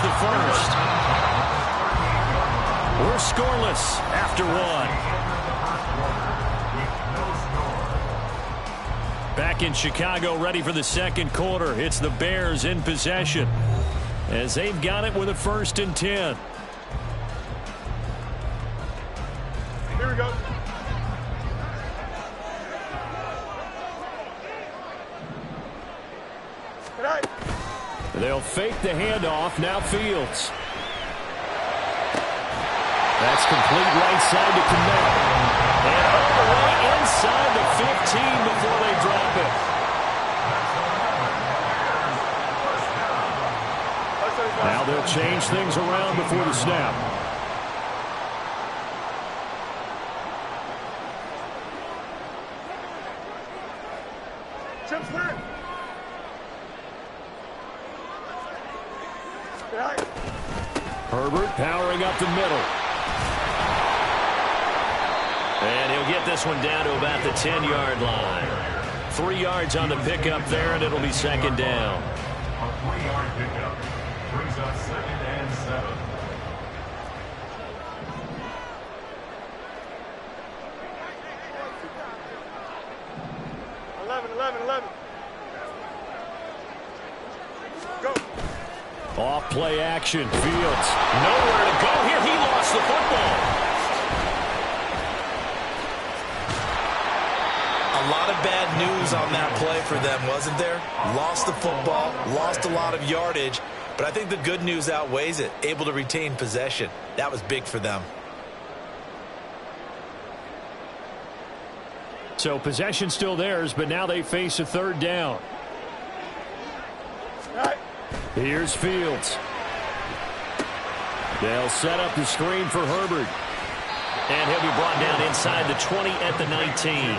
scores the first. We're scoreless after one. Back in Chicago, ready for the second quarter. It's the Bears in possession as they've got it with a 1st and 10. Here we go. They'll fake the handoff. Now Fields. That's complete right side to Kmet. And all the way inside the 15 before they drop it. Now they'll change things around before the snap. Herbert powering up the middle. And he'll get this one down to about the 10-yard line. 3 yards on the pickup there, and it'll be second down. A 3-yard pickup brings up 2nd and 7. Off play action. Fields nowhere to go here. He lost the football. A lot of bad news on that play for them, wasn't there? Lost the football, lost a lot of yardage, but I think the good news outweighs it. Able to retain possession. That was big for them. So possession still theirs, but now they face a 3rd down. Here's Fields. They'll set up the screen for Herbert. And he'll be brought down inside the 20 at the 19.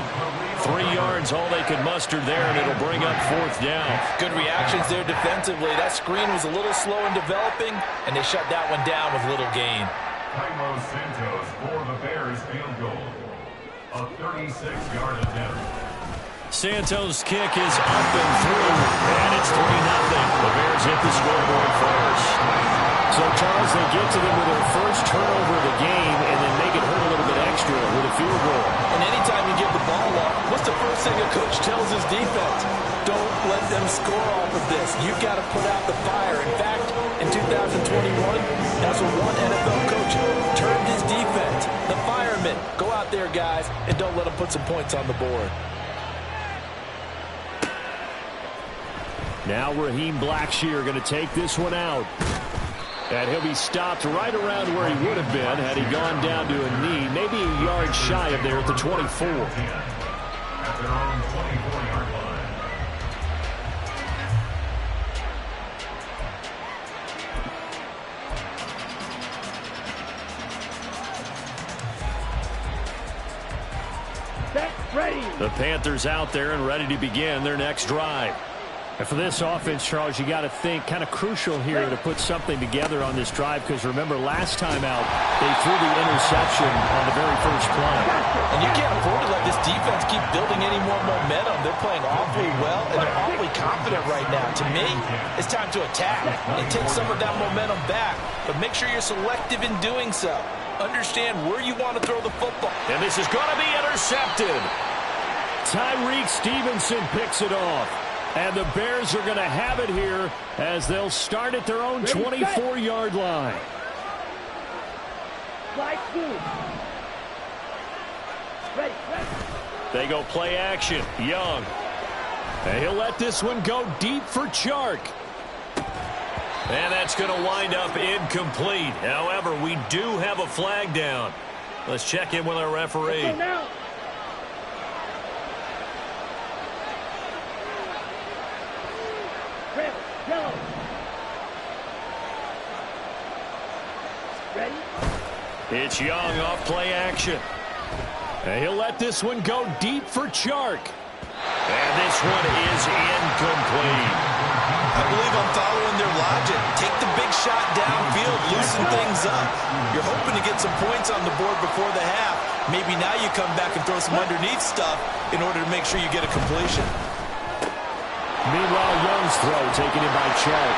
3 yards, all they could muster there, and it'll bring up 4th down. Good reactions there defensively. That screen was a little slow in developing, and they shut that one down with little gain. Carlos Santos for the Bears field goal. A 36-yard attempt. Santos' kick is up and through, and it's 3-0. The Bears hit the scoreboard first. So, Charles, they get to them with their first turnover of the game and then make it hurt a little bit extra with a field goal. And anytime you give the ball up, what's the first thing a coach tells his defense? Don't let them score off of this. You've got to put out the fire. In fact, in 2021, that's what one NFL coach termed his defense. The firemen. Go out there, guys, and don't let them put some points on the board. Now Raheem Blackshear going to take this one out. And he'll be stopped right around where he would have been had he gone down to a knee, maybe a yard shy of there at the 24. At their own 24-yard line. The Panthers out there and ready to begin their next drive. And for this offense, Charles, you got to think kind of crucial here to put something together on this drive, because remember last time out they threw the interception on the very first play. And you can't afford to let this defense keep building any more momentum. They're playing awfully well, and they're awfully confident right now. To me, it's time to attack and take some of that momentum back. But make sure you're selective in doing so. Understand where you want to throw the football. And this is going to be intercepted. Tyreek Stevenson picks it off. And the Bears are going to have it here as they'll start at their own 24-yard line. They go play action. Young. And he'll let this one go deep for Chark. And that's going to wind up incomplete. However, we do have a flag down. Let's check in with our referee. It's Young off play action. And he'll let this one go deep for Chark. And this one is incomplete. I believe I'm following their logic. Take the big shot downfield, loosen things up. You're hoping to get some points on the board before the half. Maybe now you come back and throw some underneath stuff in order to make sure you get a completion. Meanwhile, Young's throw taken in by Chark.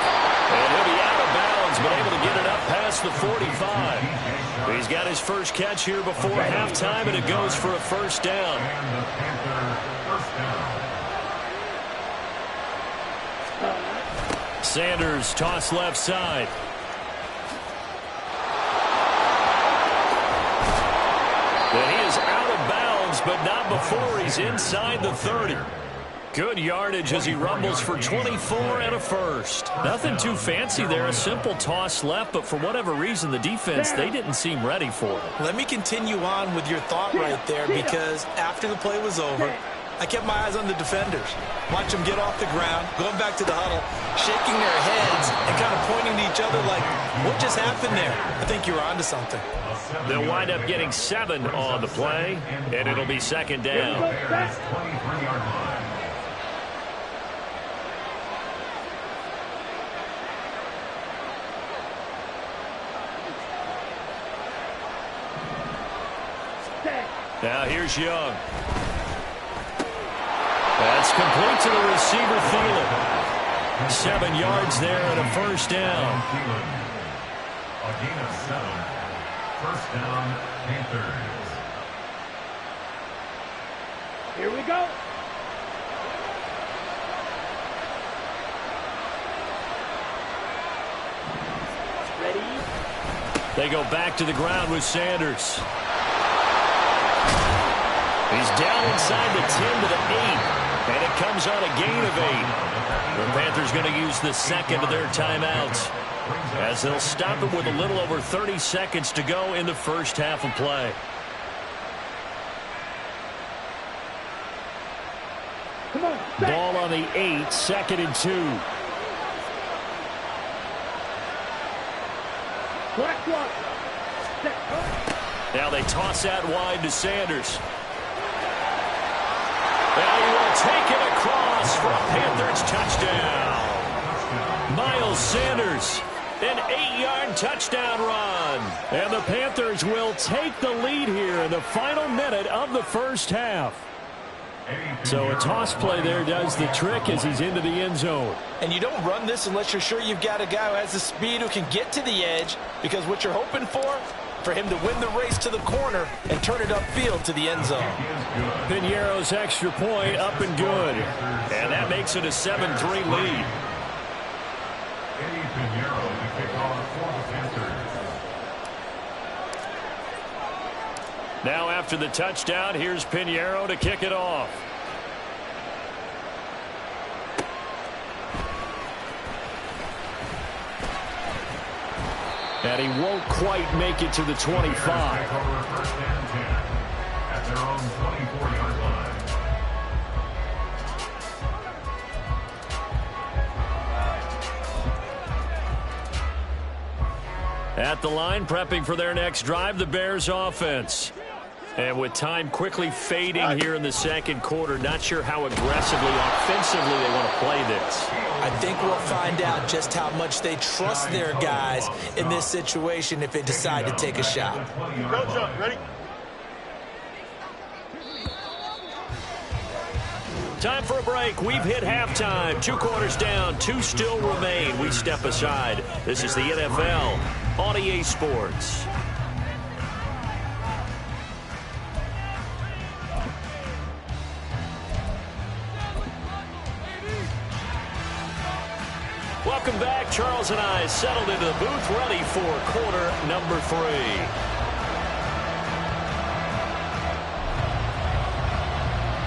And he'll be out of bounds bounds, but able to get it up past the 45. He's got his first catch here before halftime, and it goes for a first down. And the Panther first down. Sanders toss left side. And he is out of bounds, but not before he's inside the 30. Good yardage as he rumbles for 24 and a first. Nothing too fancy there, a simple toss left, but for whatever reason, the defense, they didn't seem ready for it. Let me continue on with your thought right there, because after the play was over, I kept my eyes on the defenders. Watch them get off the ground, going back to the huddle, shaking their heads and kind of pointing to each other like, what just happened there? I think you're onto something. They'll wind up getting 7 on the play, and it'll be second down. Bears 23-yard line. Now here's Young. That's complete to the receiver, Thielen. 7 yards there and a first down. A gain of 7. First down, Panthers. Here we go. Ready? They go back to the ground with Sanders. He's down inside the 10 to the 8, and it comes on a gain of 8. The Panthers going to use the second of their timeouts, as they'll stop it with a little over 30 seconds to go in the first half of play. Come on. Ball on the 8, 2nd and 2. Black one. Now they toss that wide to Sanders. And he will take it across for a Panthers touchdown. Miles Sanders, an 8-yard touchdown run. And the Panthers will take the lead here in the final minute of the first half. So a toss play there does the trick as he's into the end zone. And you don't run this unless you're sure you've got a guy who has the speed who can get to the edge, because what you're hoping for him to win the race to the corner and turn it upfield to the end zone. Piñeiro's extra point up and good. And that makes it a 7-3 lead. Eddie Piñeiro to kick off for the Panthers. Now after the touchdown, here's Piñeiro to kick it off. And he won't quite make it to the 25. First down 10 at their own 24-yard line. At the line, prepping for their next drive, the Bears offense. And with time quickly fading here in the second quarter, not sure how aggressively, offensively they want to play this. I think we'll find out just how much they trust their guys in this situation if they decide to take a shot. Go, John. Ready? Time for a break. We've hit halftime. 2 quarters down, 2 still remain. We step aside. This is the NFL on EA Sports. Welcome back. Charles and I settled into the booth, ready for quarter number 3.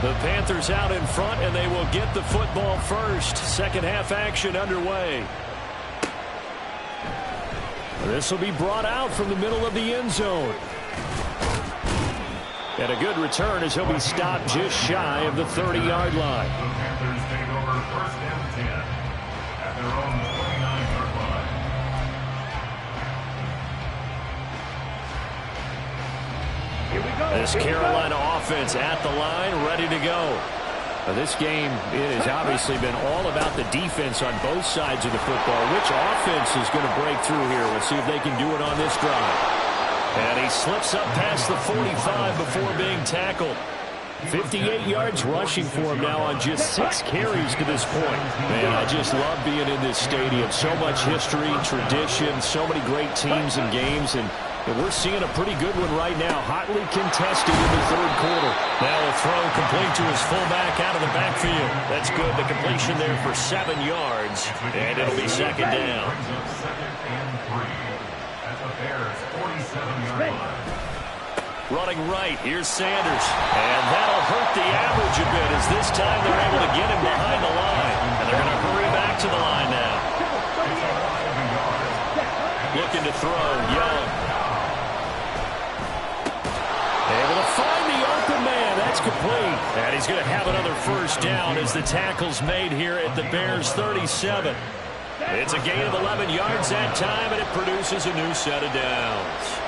The Panthers out in front, and they will get the football first. Second half action underway. This will be brought out from the middle of the end zone. And a good return as he'll be stopped just shy of the 30-yard line. The Panthers take over first down 10 at their own 29-yard line. Here we go. This Carolina offense at the line, ready to go. This game, it has obviously been all about the defense on both sides of the football. Which offense is going to break through here? We'll see if they can do it on this drive. And he slips up past the 45 before being tackled. 58 yards rushing for him now on just 6 carries to this point. Man, I just love being in this stadium. So much history, tradition, so many great teams and games, and we're seeing a pretty good one right now. Hotly contested in the third quarter. Now a throw complete to his fullback out of the backfield. That's good. The completion there for 7 yards, and it'll be second down. Running right, here's Sanders. And that'll hurt the average a bit, as this time they're able to get him behind the line. And they're going to hurry back to the line now. Looking to throw, Young. Able to find the open man. That's complete. And he's going to have another first down as the tackle's made here at the Bears' 37. It's a gain of 11 yards that time, and it produces a new set of downs.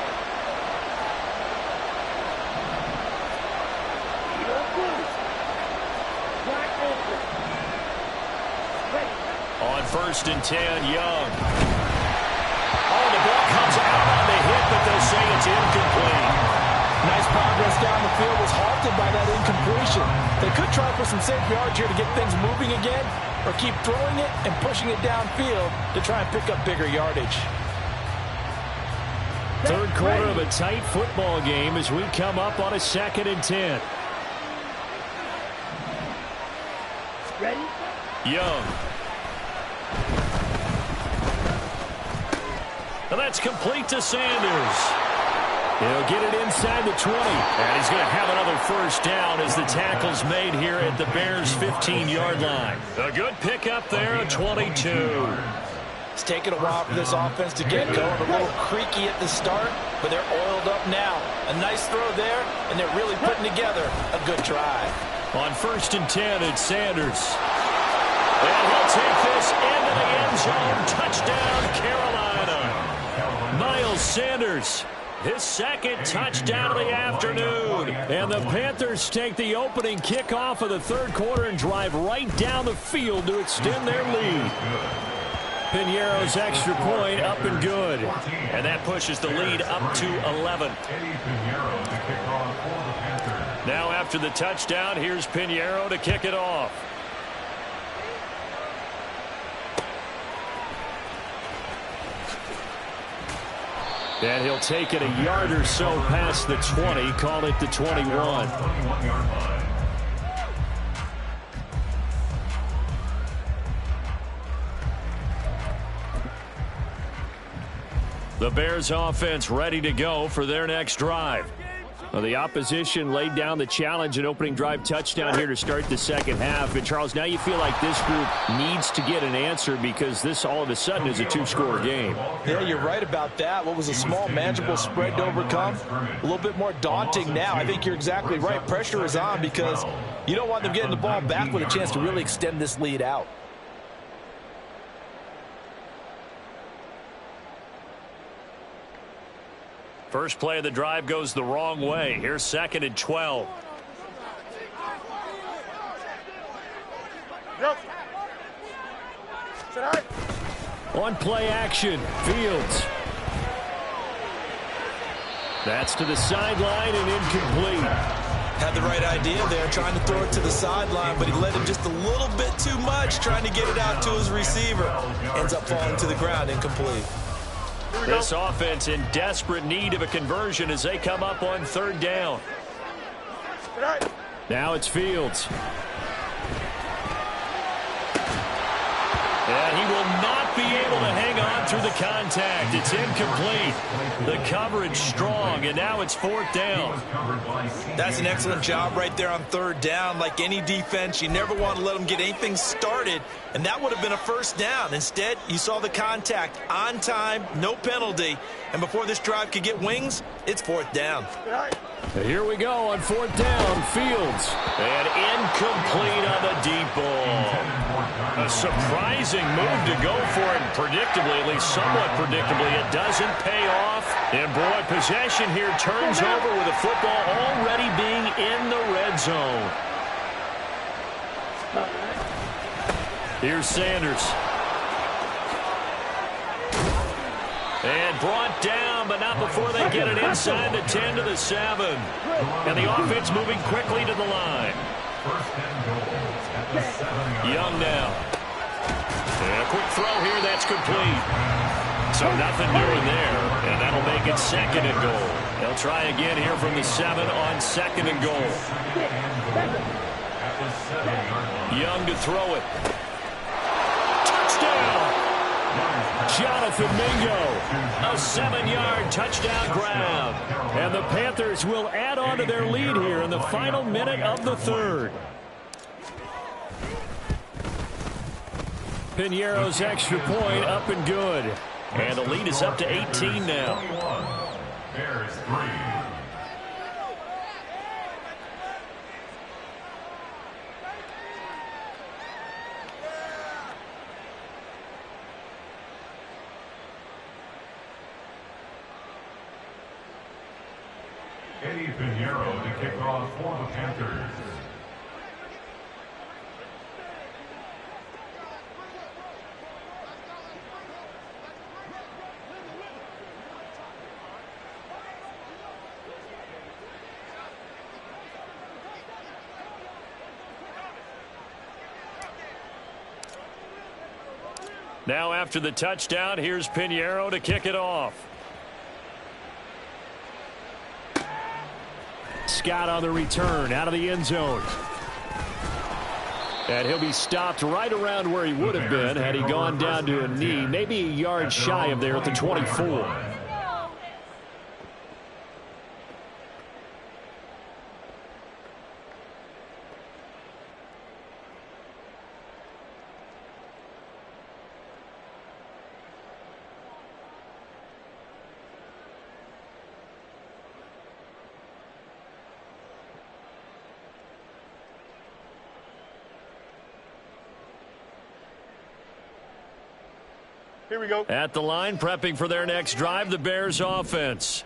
On 1st and 10, Young. Oh, the ball comes out on the hit, but they'll say it's incomplete. Nice progress down the field, was halted by that incompletion. They could try for some safe yards here to get things moving again, or keep throwing it and pushing it downfield to try and pick up bigger yardage. Third quarter of a tight football game as we come up on a 2nd and 10. Ready? Young. And that's complete to Sanders. He'll get it inside the 20. And he's going to have another first down as the tackle's made here at the Bears' 15-yard line. A good pickup there, a 22. It's taken a while for this offense to get going. A little creaky at the start, but they're oiled up now. A nice throw there, and they're really putting together a good drive. On 1st and 10, it's Sanders. And he'll take this into the end zone. Touchdown, Carolina. Miles Sanders, his 2nd touchdown of the afternoon. And the Panthers take the opening kickoff of the third quarter and drive right down the field to extend their lead. Piñeiro's extra point up and good. And that pushes the lead up to 11. Now after the touchdown, here's Piñeiro to kick it off. And he'll take it a yard or so past the 20, call it the 21. The Bears offense ready to go for their next drive. Well, the opposition laid down the challenge and opening drive touchdown here to start the second half. And, Charles, now you feel like this group needs to get an answer because this all of a sudden is a 2-score game. Yeah, you're right about that. What was a small, manageable spread to overcome, a little bit more daunting now. I think you're exactly right. Pressure is on because you don't want them getting the ball back with a chance to really extend this lead out. First play of the drive goes the wrong way. Here's 2nd and 12. On play action, Fields. That's to the sideline and incomplete. Had the right idea there, trying to throw it to the sideline, but he led him just a little bit too much, trying to get it out to his receiver. Ends up falling to the ground, incomplete. This offense in desperate need of a conversion as they come up on 3rd down. Now it's Fields. And he will not be able to hang on through the contact. It's incomplete. The coverage strong, and now it's 4th down. That's an excellent job right there on 3rd down. Like any defense, you never want to let them get anything started, and that would have been a first down. Instead, you saw the contact on time, no penalty, and before this drive could get wings, it's 4th down. Here we go on 4th down, Fields. And incomplete on the deep ball. A surprising move to go for it, predictably, at least somewhat predictably. It doesn't pay off. And, boy, possession here turns over with the football already being in the red zone. Here's Sanders. And brought down, but not before they get it inside the 10 to the 7. And the offense moving quickly to the line. First and goal at the 7-yard line. Young now. And a quick throw here, that's complete. So nothing doing there, and that'll make it 2nd and goal. They'll try again here from the 7 on 2nd and goal. At the 7-yard line. Young to throw it. Touchdown! Jonathan Mingo, a 7-yard touchdown grab. And the Panthers will add on to their lead here in the final minute of the 3rd. Piñeiro's extra point up and good. And the lead is up to 18 now. Bears 3. Eddie Piñeiro to kick off for the Panthers. Now after the touchdown, here's Piñeiro to kick it off. Scott on the return out of the end zone. And he'll be stopped right around where he would have been had he gone down to a knee, maybe a yard shy of there at the 24. Here we go. At the line, prepping for their next drive, the Bears offense.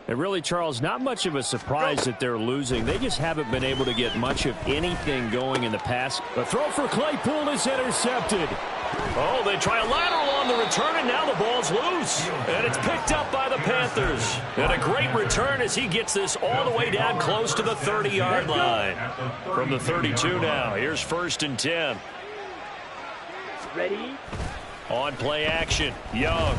And really, Charles, not much of a surprise that they're losing. They just haven't been able to get much of anything going in the pass. The throw for Claypool is intercepted. Oh, they try a lateral on the return, and now the ball's loose. And it's picked up by the Panthers. And a great return as he gets this all the way down close to the 30-yard line. From the 32 now, here's 1st and 10. Ready? On play action, Young.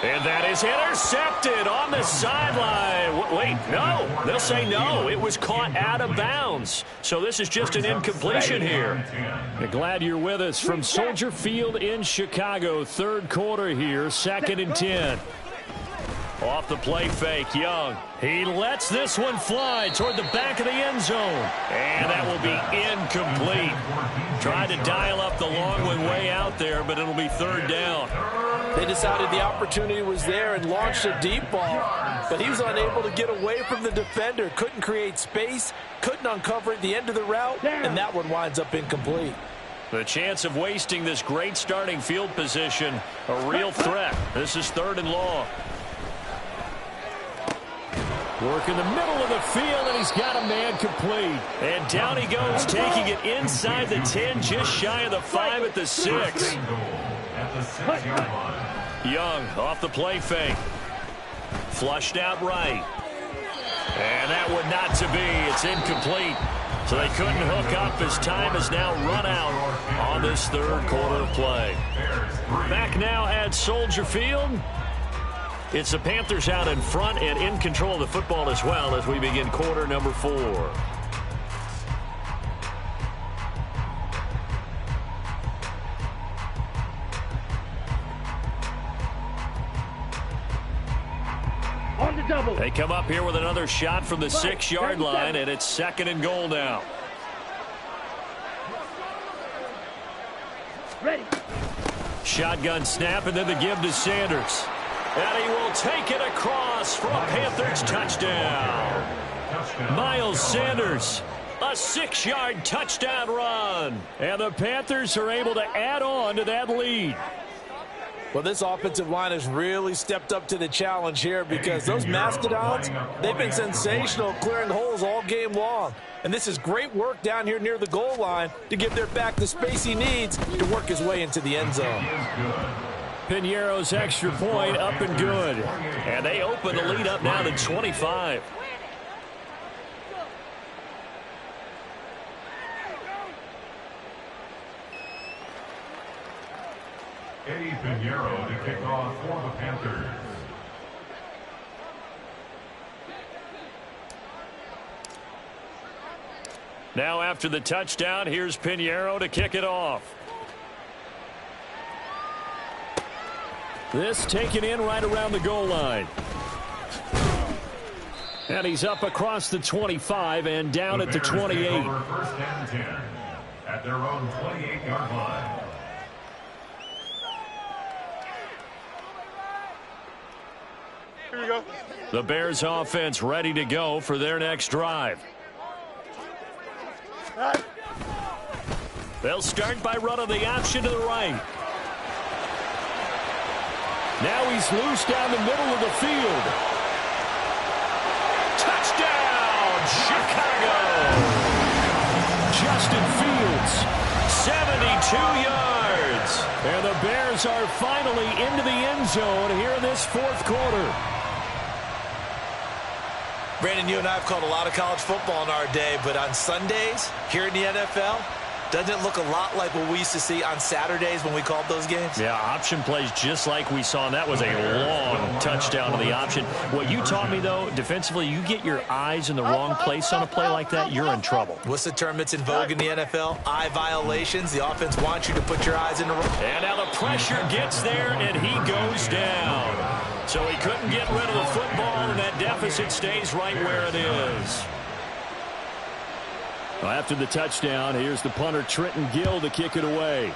And that is intercepted on the sideline. Wait, no. They'll say no. It was caught out of bounds. So this is just an incompletion here. Glad you're with us from Soldier Field in Chicago. 3rd quarter here, 2nd and 10. Off the play fake, Young. He lets this one fly toward the back of the end zone. And that will be incomplete. Tried to dial up the long one way out there, but it'll be 3rd down. They decided the opportunity was there and launched a deep ball, but he was unable to get away from the defender. Couldn't create space, couldn't uncover at the end of the route, and that one winds up incomplete. The chance of wasting this great starting field position, a real threat. This is 3rd and long. Work in the middle of the field, and he's got a man complete. And down he goes, taking it inside the 10, just shy of the 5 at the 6. Young off the play fake. Flushed out right. And that one not to be. It's incomplete. So they couldn't hook up as time has now run out on this 3rd quarter of play. Back now at Soldier Field. It's the Panthers out in front and in control of the football as well as we begin quarter number 4. On the double. They come up here with another shot from the 6-yard line, and it's 2nd and goal now. Ready. Shotgun snap, and then the give to Sanders. And he will take it across for a Panthers touchdown. Miles Sanders, a 6-yard touchdown run. And the Panthers are able to add on to that lead. Well, this offensive line has really stepped up to the challenge here because those Mastodons, they've been sensational clearing holes all game long. And this is great work down here near the goal line to give their back the space he needs to work his way into the end zone. Piñeiro's extra point up and good. And they open the lead up now to 25. Eddie Piñeiro to kick off for the Panthers. Now after the touchdown, here's Piñeiro to kick it off. This taken in right around the goal line. And he's up across the 25 and down at the 28. First and 10 at their own 28-yard line. Here we go. The Bears offense ready to go for their next drive. They'll start by running the option to the right. Now he's loose down the middle of the field. Touchdown, Chicago! Justin Fields, 72 yards. And the Bears are finally into the end zone here in this fourth quarter. Brandon, you and I have called a lot of college football in our day, but on Sundays here in the NFL, doesn't it look a lot like what we used to see on Saturdays when we called those games? Yeah, option plays just like we saw, and that was a long touchdown to the option. What you taught me, though, defensively, you get your eyes in the wrong place on a play like that, you're in trouble. What's the term that's in vogue in the NFL? Eye violations. The offense wants you to put your eyes in the wrong. And now the pressure gets there, and he goes down. So he couldn't get rid of the football, and that deficit stays right where it is. Well, after the touchdown, here's the punter, Trenton Gill, to kick it away.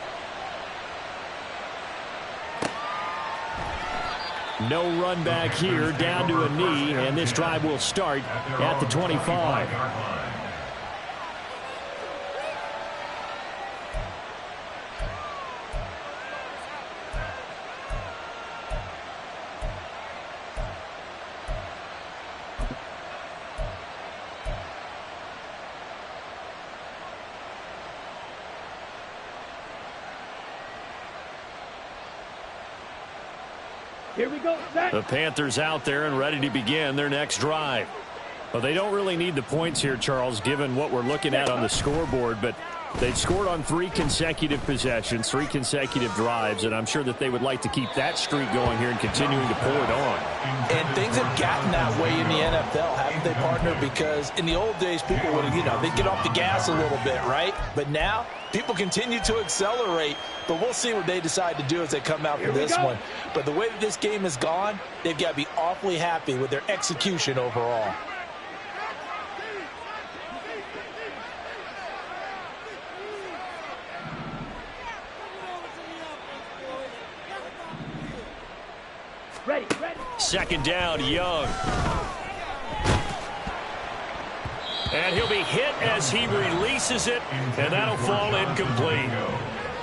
No run back here, down to a knee, and this drive will start at the 25. Here we go. Set. The Panthers out there and ready to begin their next drive. Well, they don't really need the points here, Charles, given what we're looking at on the scoreboard, but they've scored on 3 consecutive possessions, 3 consecutive drives, and I'm sure that they would like to keep that streak going here and continuing to pull it on. And things have gotten that way in the NFL, haven't they, partner? Because in the old days, people would, they'd get off the gas a little bit, right? But now, people continue to accelerate, but we'll see what they decide to do as they come out for this one. But the way that this game has gone, they've got to be awfully happy with their execution overall. Ready, ready. Second down, Young. And he'll be hit as he releases it, and that'll fall incomplete.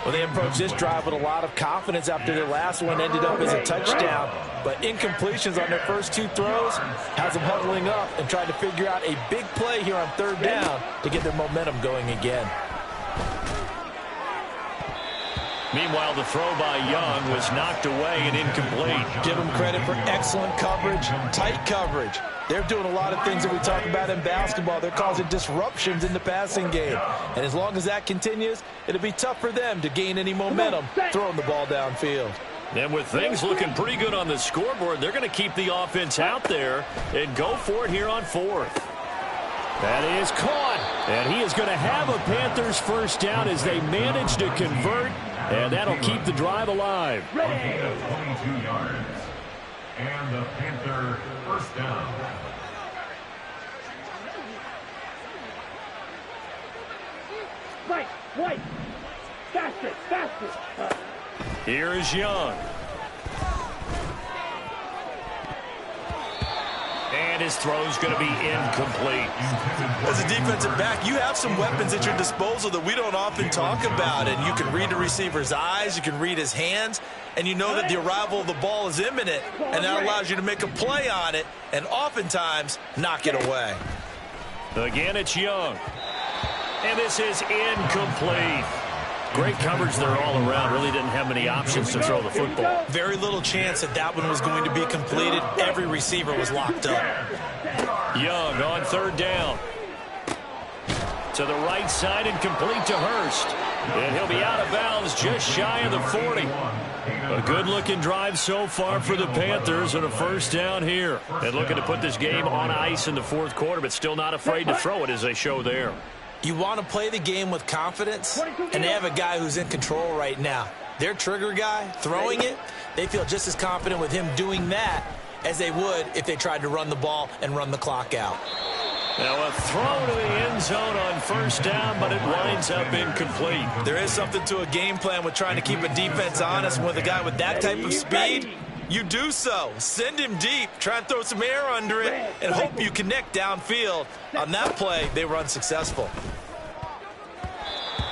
Well, they approached this drive with a lot of confidence after their last one ended up as a touchdown. But incompletions on their first 2 throws has them huddling up and trying to figure out a big play here on third down to get their momentum going again. Meanwhile, the throw by Young was knocked away and incomplete. Give them credit for excellent coverage, tight coverage. They're doing a lot of things that we talk about in basketball. They're causing disruptions in the passing game. And as long as that continues, it'll be tough for them to gain any momentum throwing the ball downfield. And with things looking pretty good on the scoreboard, they're going to keep the offense out there and go for it here on 4th. That is caught. And he is going to have a Panthers first down as they manage to convert. And that'll keep the drive alive. 22 yards. And the Panther first down. Right, right. Faster, faster. Here is Young. And And his throw's going to be incomplete. As a defensive back, you have some weapons at your disposal that we don't often talk about. And you can read the receiver's eyes, you can read his hands, and you know that the arrival of the ball is imminent, and that allows you to make a play on it and oftentimes knock it away. Again, it's Young. And this is incomplete. Great coverage there all around. Really didn't have many options to throw the football. Very little chance that that one was going to be completed. Every receiver was locked up. Young on third down. To the right side and complete to Hurst. And he'll be out of bounds just shy of the 40. A good-looking drive so far for the Panthers and a first down here. And looking to put this game on ice in the fourth quarter, but still not afraid to throw it as they show there. You want to play the game with confidence, and they have a guy who's in control right now. Their trigger guy, throwing it, they feel just as confident with him doing that as they would if they tried to run the ball and run the clock out. Now a throw to the end zone on first down, but it winds up incomplete. There is something to a game plan with trying to keep a defense honest. And with a guy with that type of speed, you do so. Send him deep, try and throw some air under it, and hope you connect downfield. On that play, they were unsuccessful.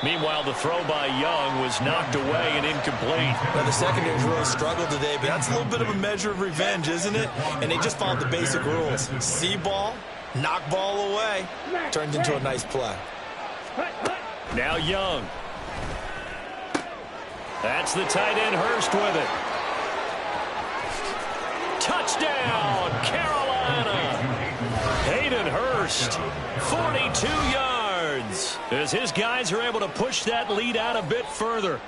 Meanwhile, the throw by Young was knocked away and incomplete. Now, the secondary's really struggled today, but that's a little bit of a measure of revenge, isn't it? And they just followed the basic rules. See ball, knock ball away, turned into a nice play. Now Young. That's the tight end Hurst with it. Touchdown, Carolina. Hayden Hurst, 42 yards, as his guys are able to push that lead out a bit further.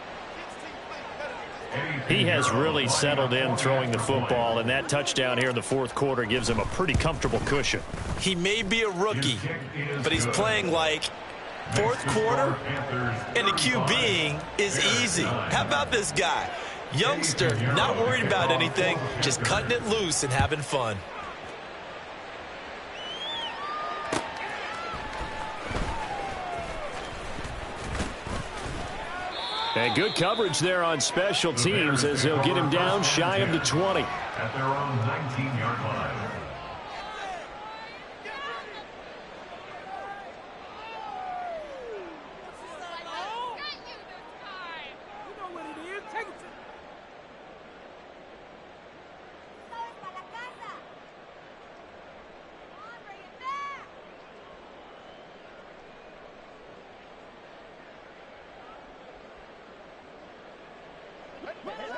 He has really settled in throwing the football, and that touchdown here in the fourth quarter gives him a pretty comfortable cushion. He may be a rookie, but he's playing like fourth quarter, and the QBing is easy. How about this guy? Youngster, not worried about anything, just cutting it loose and having fun. And good coverage there on special teams as they'll get him down shy of the 20. At their own 19-yard line.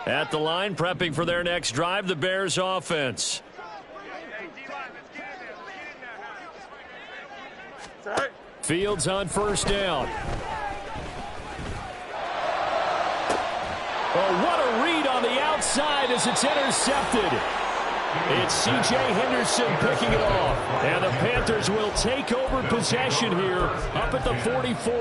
At the line, prepping for their next drive, the Bears offense. Fields on first down. Oh, what a read on the outside as it's intercepted. It's C.J. Henderson picking it off. And the Panthers will take over possession here up at the 44.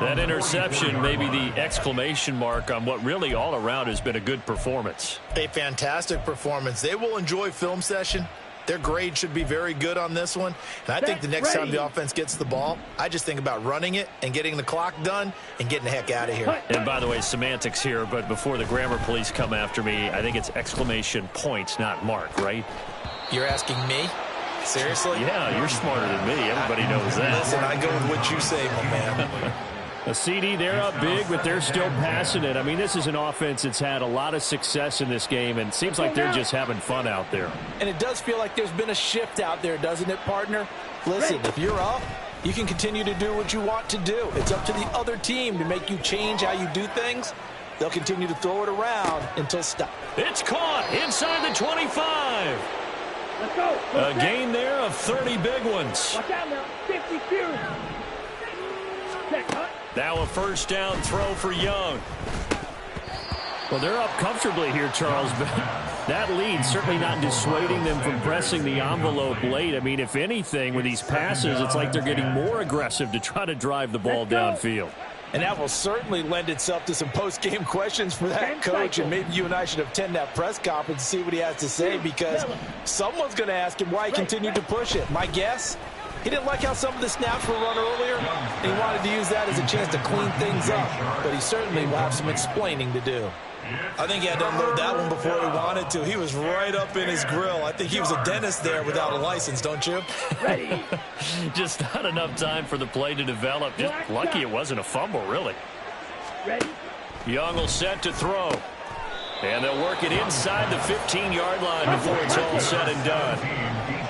That interception may be the exclamation mark on what really all around has been a good performance. A fantastic performance. They will enjoy film session. Their grade should be very good on this one. And I think the next time the offense gets the ball, I just think about running it and getting the clock done and getting the heck out of here. And by the way, semantics here, but before the grammar police come after me, I think it's exclamation point, not mark, right? You're asking me? Seriously? Yeah, you're smarter than me. Everybody knows that. Listen, I go with what you say, my man. A CD, they're up big, but they're still passing it. I mean, this is an offense that's had a lot of success in this game, and it seems like they're just having fun out there. And it does feel like there's been a shift out there, doesn't it, partner? Listen, if you're up, you can continue to do what you want to do. It's up to the other team to make you change how you do things. They'll continue to throw it around until stop. It's caught inside the 25. Let's go. A gain there of 30 big ones. Watch out now. 50 feet. Check, cut. Now a first down throw for Young. Well, they're up comfortably here, Charles, but that lead certainly not dissuading them from pressing the envelope late. I mean, if anything, with these passes, it's like they're getting more aggressive to try to drive the ball downfield. And that will certainly lend itself to some post-game questions for that coach, and maybe you and I should attend that press conference and see what he has to say, because someone's going to ask him why he continued to push it. My guess, He didn't like how some of the snaps were run earlier, and he wanted to use that as a chance to clean things up. But he certainly will have some explaining to do. I think he had to unload that one before he wanted to. He was right up in his grill. I think he was a dentist there without a license, don't you? Ready. Just not enough time for the play to develop. Just lucky it wasn't a fumble, really. Ready. Young will set to throw. And they'll work it inside the 15-yard line before it's all said and done.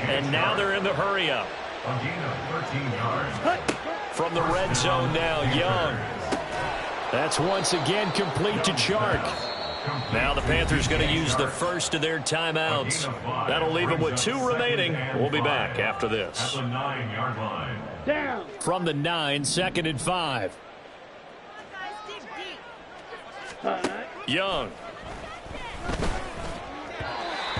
And now they're in the hurry-up. A gain of 13 yards. From the red zone now, Young. That's once again complete to Chark. Now the Panthers going to use the first of their timeouts. That'll leave them with 2 remaining. We'll be back after this. At the 9-yard line. Down. From the 9, 2nd and 5. Young.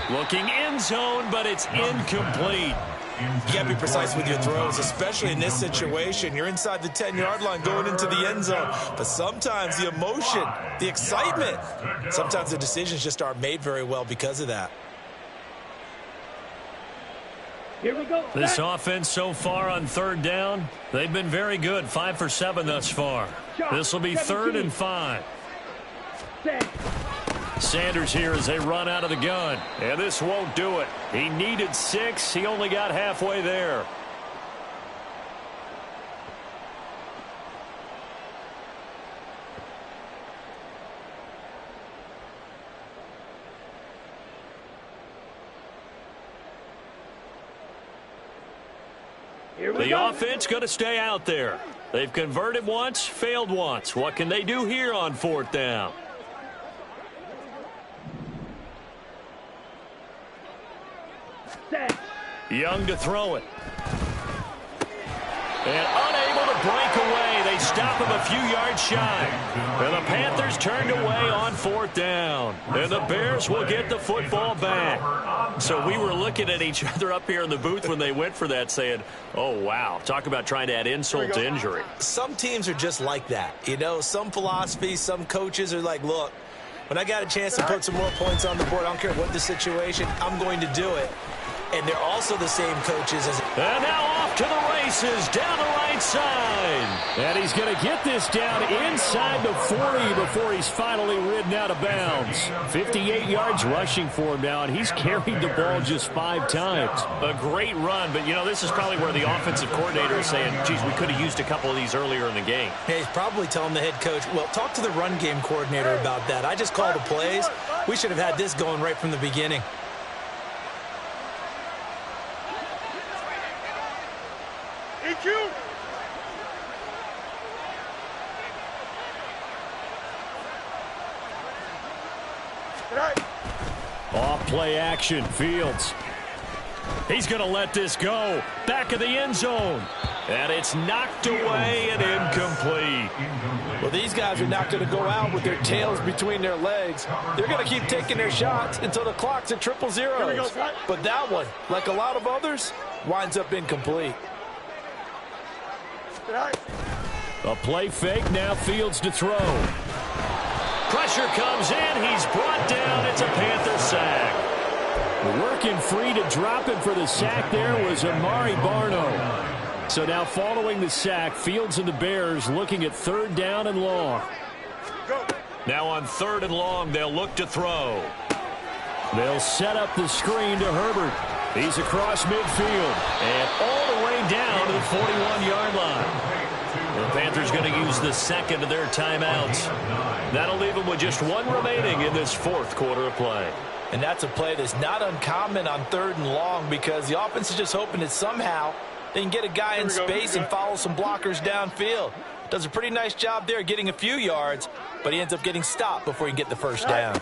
Looking end zone, but it's incomplete. You got to be precise with your throws, especially in this situation. You're inside the 10-yard line going into the end zone. But sometimes the emotion, the excitement, sometimes the decisions just aren't made very well because of that. Here we go. This offense so far on 3rd down, they've been very good. 5 for 7 thus far. This will be 3rd and 5. Set. Sanders here as they run out of the gun. And this won't do it. He needed 6. He only got halfway there. The offense going to stay out there. They've converted once, failed once. What can they do here on 4th down? Set. Young to throw it. And unable to break away. They stop him a few yards shy. And the Panthers turned away on 4th down. And the Bears will get the football back. So we were looking at each other up here in the booth when they went for that saying, oh, wow. Talk about trying to add insult to injury. Some teams are just like that. You know, some philosophies, some coaches are like, look, when I got a chance to put some more points on the board, I don't care what the situation, I'm going to do it. And they're also the same coaches as... And now off to the races down the right side. And he's going to get this down inside the 40 before he's finally ridden out of bounds. 58 yards rushing for him now, and he's carried the ball just 5 times. A great run, but, you know, this is probably where the offensive coordinator is saying, geez, we could have used a couple of these earlier in the game. Hey, he's probably telling the head coach, well, talk to the run game coordinator about that. I just called the plays. We should have had this going right from the beginning. EQ. Right. Off play action, Fields. He's going to let this go. Back of the end zone. And it's knocked away and incomplete. Well, these guys are not going to go out with their tails between their legs. They're going to keep taking their shots until the clock's at 0-0. But that one, like a lot of others, winds up incomplete. A play fake, now Fields to throw. Pressure comes in. He's brought down. It's a Panther sack. Working free to drop him for the sack there was Amari Barno. So now following the sack, Fields and the Bears looking at 3rd down and long. Now on 3rd and long, they'll look to throw. They'll set up the screen to Herbert. He's across midfield and all the way down to the 41-yard line. The Panthers going to use the second of their timeouts. That'll leave them with just 1 remaining in this 4th quarter of play. And that's a play that's not uncommon on 3rd and long because the offense is just hoping that somehow they can get a guy in space and follow some blockers downfield. Does a pretty nice job there getting a few yards, but he ends up getting stopped before he can get the first down.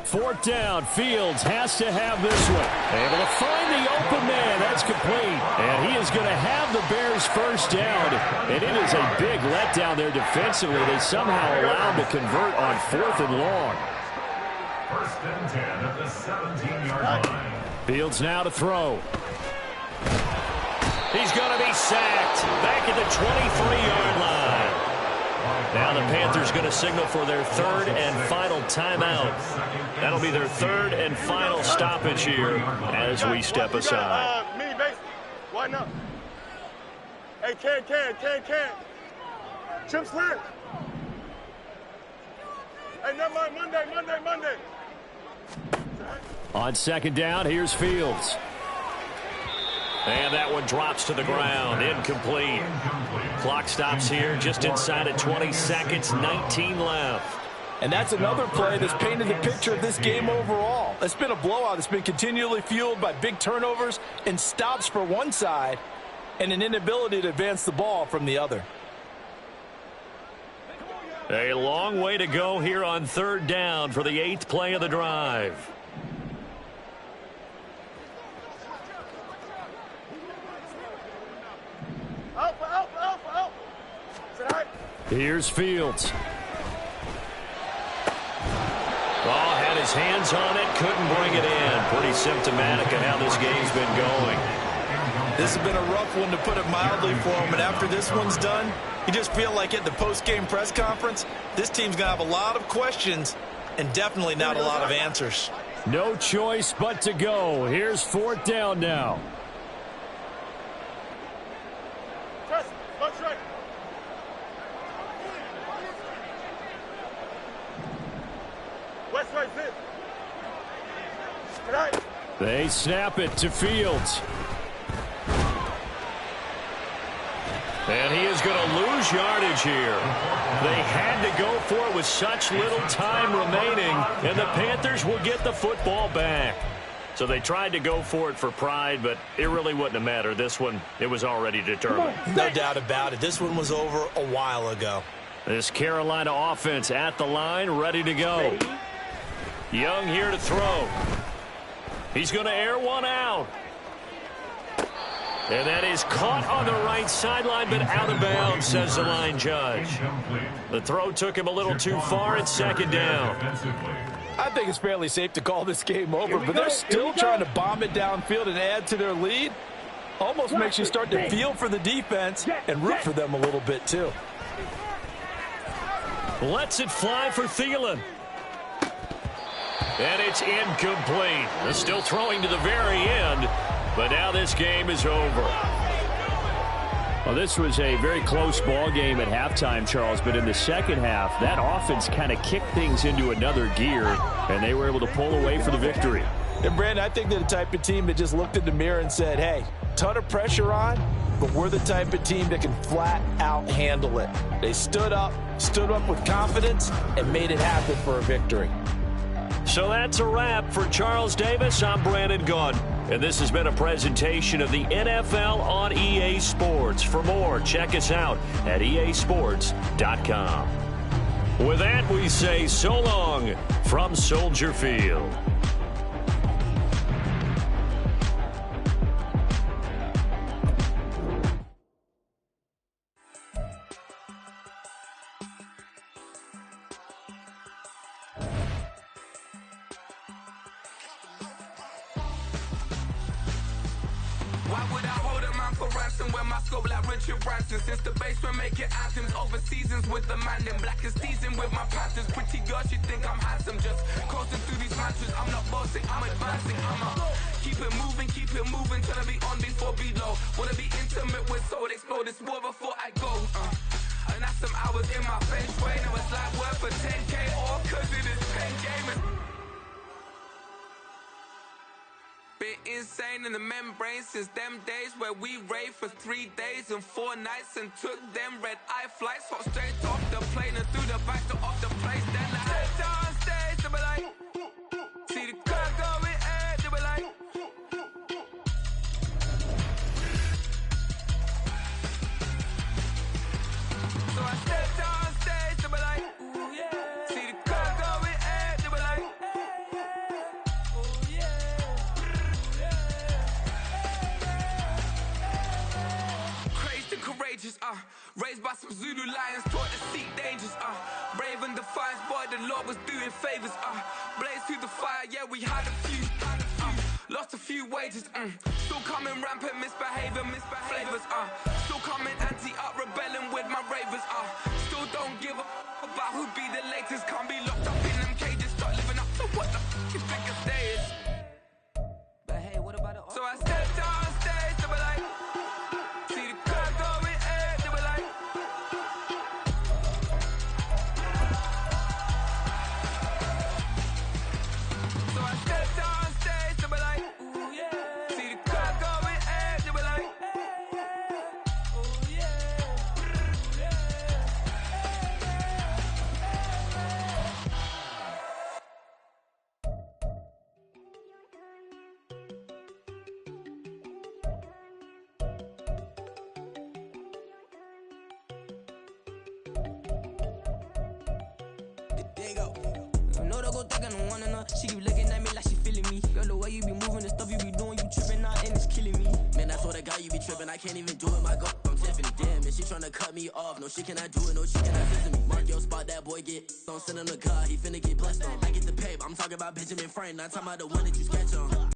4th down, Fields has to have this one. Able to find the open man. That's complete. And he is going to have the Bears first down. And it is a big letdown there defensively. They somehow allowed to convert on 4th and long. 1st and 10 at the 17-yard line. Fields now to throw. He's going to be sacked back at the 23-yard line. Now the Panthers going to signal for their 3rd and final timeout. That'll be their 3rd and final stoppage here as we step aside. Me, base. Why not? Hey, can. Chip slant. Hey, never mind, Monday. On second down, here's Fields. And that one drops to the ground. Incomplete. Clock stops here just inside of 20 seconds, 19 left. And that's another play that's painted the picture of this game overall. It's been a blowout. It's been continually fueled by big turnovers and stops for one side and an inability to advance the ball from the other. A long way to go here on third down for the 8th play of the drive. Alpha. Here's Fields. Ball had his hands on it, couldn't bring it in. Pretty symptomatic of how this game's been going. This has been a rough one, to put it mildly, for him. And after this one's done, you just feel like at the post-game press conference, this team's going to have a lot of questions and definitely not a lot of answers. No choice but to go. Here's fourth down now. Left right. West right, sit. Right. They snap it to Fields. And he is going to lose yardage here. They had to go for it with such little time remaining, and the Panthers will get the football back. So they tried to go for it for pride, but it really wouldn't have mattered. This one, it was already determined. No doubt about it. This one was over a while ago. This Carolina offense at the line, ready to go. Young here to throw. He's going to air one out. And that is caught on the right sideline, but out of bounds, says the line judge. The throw took him a little too far. It's second down. I think it's fairly safe to call this game over, but they're still trying to bomb it downfield and add to their lead. Almost makes you start to feel for the defense and root for them a little bit, too. Lets it fly for Thielen. And it's incomplete. They're still throwing to the very end, but now this game is over. Well, this was a very close ball game at halftime, Charles, but in the second half, that offense kind of kicked things into another gear, and they were able to pull away for the victory. And, Brandon, I think they're the type of team that just looked in the mirror and said, hey, ton of pressure on, but we're the type of team that can flat out handle it. They stood up with confidence, and made it happen for a victory. So that's a wrap for Charles Davis. I'm Brandon Gunn, and this has been a presentation of the NFL on EA Sports. For more, check us out at easports.com. With that, we say so long from Soldier Field. Since the basement making anthems over seasons with the man in black is seasoned with my Panthers. Pretty girl, she think I'm handsome. Just coasting through these matches. I'm not bossing, I'm advancing. Keep it moving, trying to be on before below. Wanna be intimate with soul, explore this war before I go. And that's some hours in my bench way. Now it's like work for 10K all cause it is pen gaming. Been insane in the membrane since them days where we raved for 3 days and 4 nights and took them red eye flights. Hop straight off the plane and through the back door of the place. Then I head on stage, they be like, see the crowd going, they be like. So I stepped on stage, they be like, ooh yeah. See the crowd going, they be like, ooh yeah. Courageous, raised by some Zulu lions, taught to seek dangers, brave and defiant, boy, the Lord was doing favors, blaze through the fire, yeah, we had a few, lost a few wages, still coming rampant, misbehavior, flavors, still coming anti-up, rebelling with my ravers, still don't give a about who be the latest, can't be locked up in them cages, start living up to what the f*** you think of days. But hey, what about it? So I stepped on stage, they were like, see the crowd going, There you go. You know they go think I don't want enough. She keep looking at me like she feeling me. Girl, the way you be moving, the stuff you be doing, you tripping out and it's killing me. Man, that's what I got, you be tripping. I can't even do it, my girl. I'm Tiffany. Damn, and she tryna cut me off. No, she cannot do it, no, she cannot listen to me. Mark your spot, that boy get. Don't send him the car, he finna get blessed on. I get the pay, but I'm talking about Benjamin Franklin. Not talking about the one that you sketch on.